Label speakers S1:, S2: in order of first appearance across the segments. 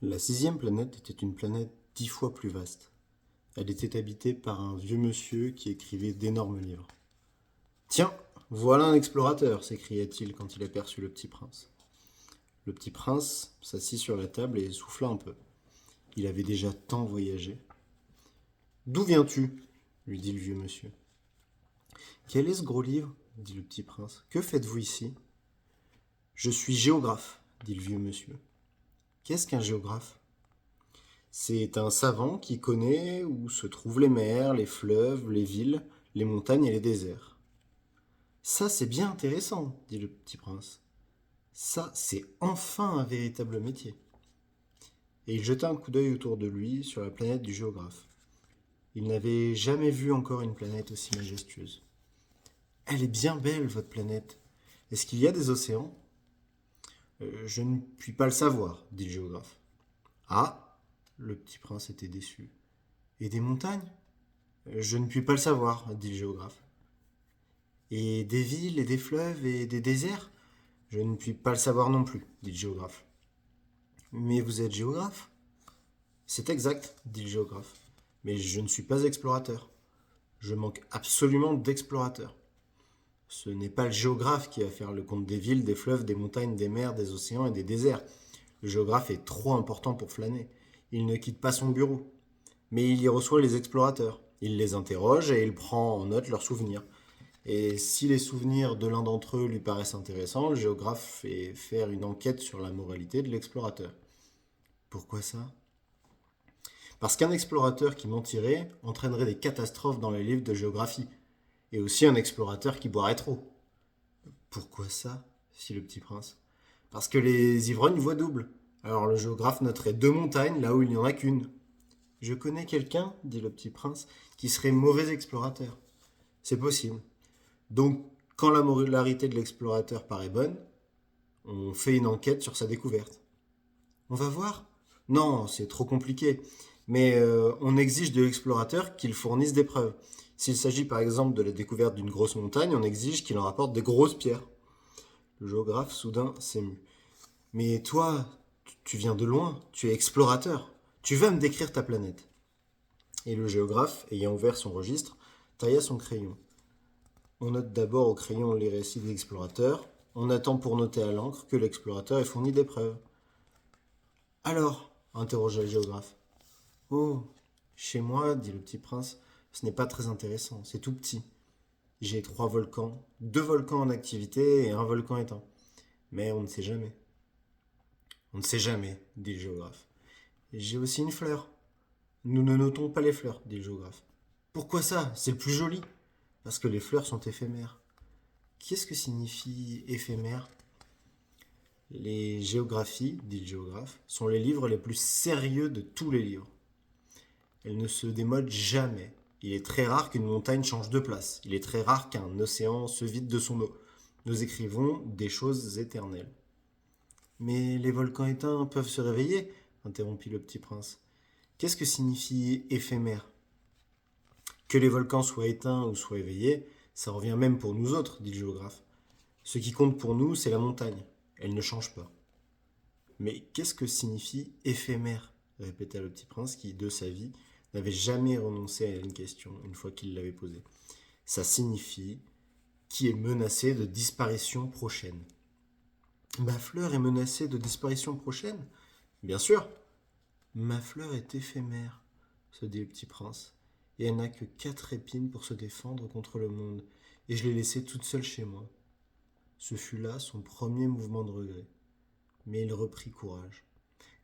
S1: La sixième planète était une planète 10 fois plus vaste. Elle était habitée par un vieux monsieur qui écrivait d'énormes livres. Tiens, voilà un explorateur, s'écria-t-il quand il aperçut le petit prince. Le petit prince s'assit sur la table et souffla un peu. Il avait déjà tant voyagé. D'où viens-tu lui dit le vieux monsieur. Quel est ce gros livre dit le petit prince. Que faites-vous ici. Je suis géographe, dit le vieux monsieur. Qu'est-ce qu'un géographe. C'est un savant qui connaît où se trouvent les mers, les fleuves, les villes, les montagnes et les déserts. Ça, c'est bien intéressant, dit le petit prince. Ça, c'est enfin un véritable métier. Et il jeta un coup d'œil autour de lui sur la planète du géographe. Il n'avait jamais vu encore une planète aussi majestueuse. Elle est bien belle, votre planète. Est-ce qu'il y a des océans. Je ne puis pas le savoir, dit le géographe. Ah, le petit prince était déçu. Et des montagnes. Je ne puis pas le savoir, dit le géographe. Et des villes et des fleuves et des déserts. Je ne puis pas le savoir non plus, dit le géographe. Mais vous êtes géographe. C'est exact, dit le géographe. Mais je ne suis pas explorateur. Je manque absolument d'explorateurs. Ce n'est pas le géographe qui va faire le compte des villes, des fleuves, des montagnes, des mers, des océans et des déserts. Le géographe est trop important pour flâner. Il ne quitte pas son bureau. Mais il y reçoit les explorateurs. Il les interroge et il prend en note leurs souvenirs. Et si les souvenirs de l'un d'entre eux lui paraissent intéressants, le géographe fait faire une enquête sur la moralité de l'explorateur. Pourquoi ça. Parce qu'un explorateur qui mentirait entraînerait des catastrophes dans les livres de géographie. Et aussi un explorateur qui boirait trop. Pourquoi ça fit le petit prince. Parce que les ivrognes voient double. Alors le géographe noterait 2 montagnes là où il n'y en a qu'une. Je connais quelqu'un, dit le petit prince, qui serait mauvais explorateur. C'est possible. Donc, quand la moralité de l'explorateur paraît bonne, on fait une enquête sur sa découverte. On va voir. Non, c'est trop compliqué. Mais on exige de l'explorateur qu'il fournisse des preuves. S'il s'agit par exemple de la découverte d'une grosse montagne, on exige qu'il en rapporte des grosses pierres. Le géographe soudain s'émut. Mais toi, tu viens de loin, tu es explorateur. Tu vas me décrire ta planète. Et le géographe, ayant ouvert son registre, tailla son crayon. On note d'abord au crayon les récits des explorateurs. On attend pour noter à l'encre que l'explorateur ait fourni des preuves. Alors interrogea le géographe. Oh, chez moi, dit le petit prince, ce n'est pas très intéressant, c'est tout petit. J'ai 3 volcans, 2 volcans en activité et un volcan éteint. Mais on ne sait jamais. On ne sait jamais, dit le géographe. J'ai aussi une fleur. Nous ne notons pas les fleurs, dit le géographe. Pourquoi ça. C'est le plus joli. Parce que les fleurs sont éphémères. Qu'est-ce que signifie éphémère. Les géographies, dit le géographe, sont les livres les plus sérieux de tous les livres. Elles ne se démodent jamais. Il est très rare qu'une montagne change de place. Il est très rare qu'un océan se vide de son eau. Nous écrivons des choses éternelles. Mais les volcans éteints peuvent se réveiller, interrompit le petit prince. Qu'est-ce que signifie éphémère. Que les volcans soient éteints ou soient éveillés, ça revient même pour nous autres, dit le géographe. Ce qui compte pour nous, c'est la montagne. Elle ne change pas. Mais qu'est-ce que signifie éphémère répéta le petit prince qui, de sa vie, n'avait jamais renoncé à une question une fois qu'il l'avait posée. Ça signifie qui est menacé de disparition prochaine. Ma fleur est menacée de disparition prochaine. Bien sûr. Ma fleur est éphémère, se dit le petit prince, et elle n'a que 4 épines pour se défendre contre le monde, et je l'ai laissée toute seule chez moi. Ce fut là son premier mouvement de regret. Mais il reprit courage.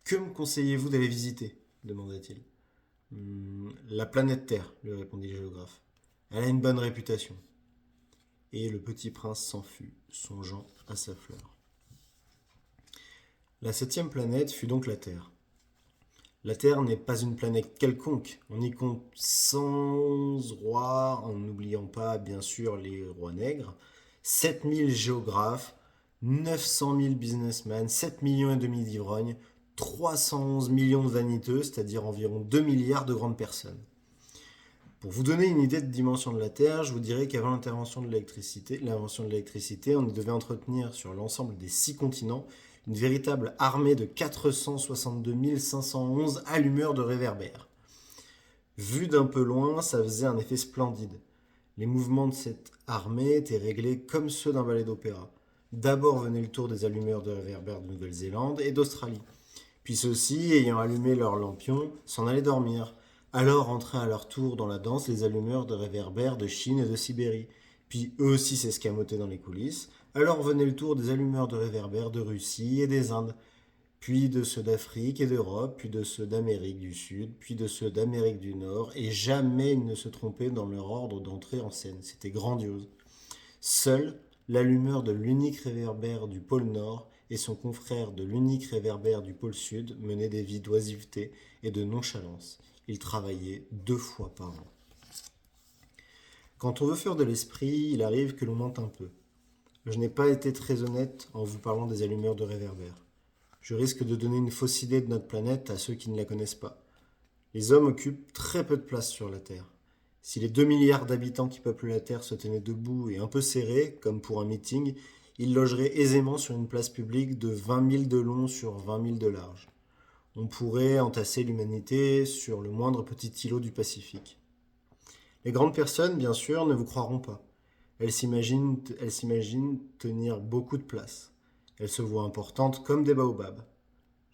S1: Que me conseillez-vous d'aller visiter demanda-t-il. La planète Terre, lui répondit le géographe. Elle a une bonne réputation. Et le petit prince s'en fut, songeant à sa fleur. La 7e planète fut donc la Terre. La Terre n'est pas une planète quelconque. On y compte 100 rois, en n'oubliant pas bien sûr les rois nègres, 7000 géographes, 900 000 businessmen, 7 millions et demi d'ivrognes, 311 millions de vaniteux, c'est-à-dire environ 2 milliards de grandes personnes. Pour vous donner une idée de dimension de la Terre, je vous dirais qu'avant l'invention de l'électricité, on devait entretenir sur l'ensemble des 6 continents une véritable armée de 462 511 allumeurs de réverbères. Vu d'un peu loin, ça faisait un effet splendide. Les mouvements de cette armée étaient réglés comme ceux d'un ballet d'opéra. D'abord venait le tour des allumeurs de réverbères de Nouvelle-Zélande et d'Australie. Puis ceux-ci, ayant allumé leurs lampions, s'en allaient dormir. Alors entraient à leur tour dans la danse les allumeurs de réverbères de Chine et de Sibérie. Puis eux aussi s'escamotaient dans les coulisses. Alors venait le tour des allumeurs de réverbères de Russie et des Indes. Puis de ceux d'Afrique et d'Europe, puis de ceux d'Amérique du Sud, puis de ceux d'Amérique du Nord, et jamais ils ne se trompaient dans leur ordre d'entrée en scène. C'était grandiose. Seul l'allumeur de l'unique réverbère du pôle Nord et son confrère de l'unique réverbère du pôle Sud menaient des vies d'oisiveté et de nonchalance. Ils travaillaient 2 fois par an. Quand on veut faire de l'esprit, il arrive que l'on mente un peu. Je n'ai pas été très honnête en vous parlant des allumeurs de réverbères. Je risque de donner une fausse idée de notre planète à ceux qui ne la connaissent pas. Les hommes occupent très peu de place sur la Terre. Si les 2 milliards d'habitants qui peuplent la Terre se tenaient debout et un peu serrés, comme pour un meeting, ils logeraient aisément sur une place publique de 20 000 de long sur 20 000 de large. On pourrait entasser l'humanité sur le moindre petit îlot du Pacifique. Les grandes personnes, bien sûr, ne vous croiront pas. Elles s'imaginent tenir beaucoup de place. Elles se voient importantes comme des baobabs.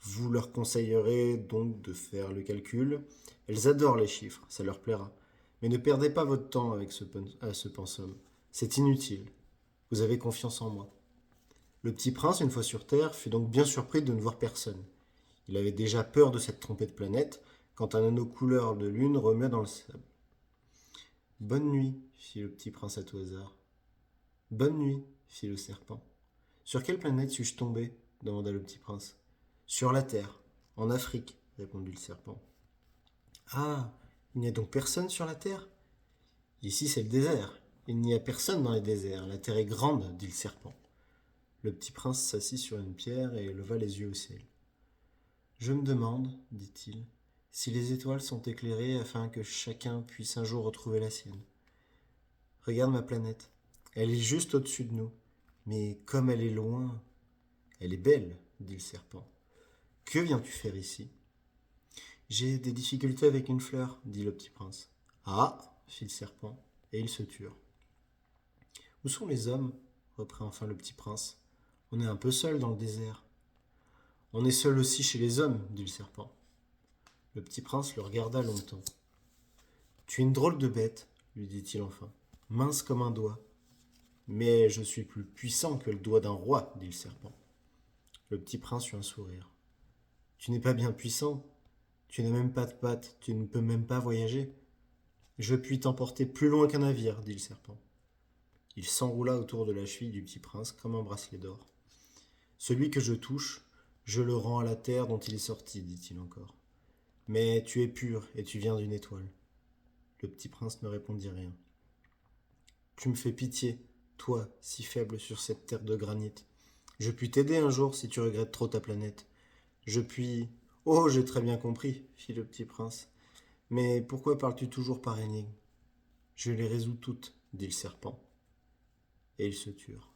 S1: Vous leur conseillerez donc de faire le calcul. Elles adorent les chiffres, ça leur plaira. Mais ne perdez pas votre temps avec ce pensum. C'est inutile. Vous avez confiance en moi. Le petit prince, une fois sur Terre, fut donc bien surpris de ne voir personne. Il avait déjà peur de cette trompée de planète quand un anneau couleur de lune remuait dans le sable. Bonne nuit, fit le petit prince à tout hasard. Bonne nuit, fit le serpent. Sur quelle planète suis-je tombé demanda le petit prince. Sur la Terre, en Afrique, répondit le serpent. Ah, il n'y a donc personne sur la Terre? Ici c'est le désert. Il n'y a personne dans les déserts. La Terre est grande, dit le serpent. Le petit prince s'assit sur une pierre et leva les yeux au ciel. Je me demande, dit-il, si les étoiles sont éclairées afin que chacun puisse un jour retrouver la sienne. Regarde ma planète. Elle est juste au-dessus de nous. Mais comme elle est loin... Elle est belle, dit le serpent. Que viens-tu faire ici? J'ai des difficultés avec une fleur, dit le petit prince. Ah, fit le serpent, et ils se turent. Où sont les hommes? Reprit enfin le petit prince. On est un peu seul dans le désert. On est seul aussi chez les hommes, dit le serpent. Le petit prince le regarda longtemps. Tu es une drôle de bête, lui dit-il enfin, mince comme un doigt. Mais je suis plus puissant que le doigt d'un roi, dit le serpent. Le petit prince eut un sourire. Tu n'es pas bien puissant. Tu n'as même pas de pattes, tu ne peux même pas voyager. Je puis t'emporter plus loin qu'un navire, dit le serpent. Il s'enroula autour de la cheville du petit prince comme un bracelet d'or. Celui que je touche, je le rends à la terre dont il est sorti, dit-il encore. Mais tu es pur et tu viens d'une étoile. Le petit prince ne répondit rien. Tu me fais pitié, toi, si faible sur cette terre de granit. Je puis t'aider un jour si tu regrettes trop ta planète. Je puis... Oh, j'ai très bien compris, fit le petit prince. Mais pourquoi parles-tu toujours par énigmes? Je les résous toutes, dit le serpent. Et ils se turent.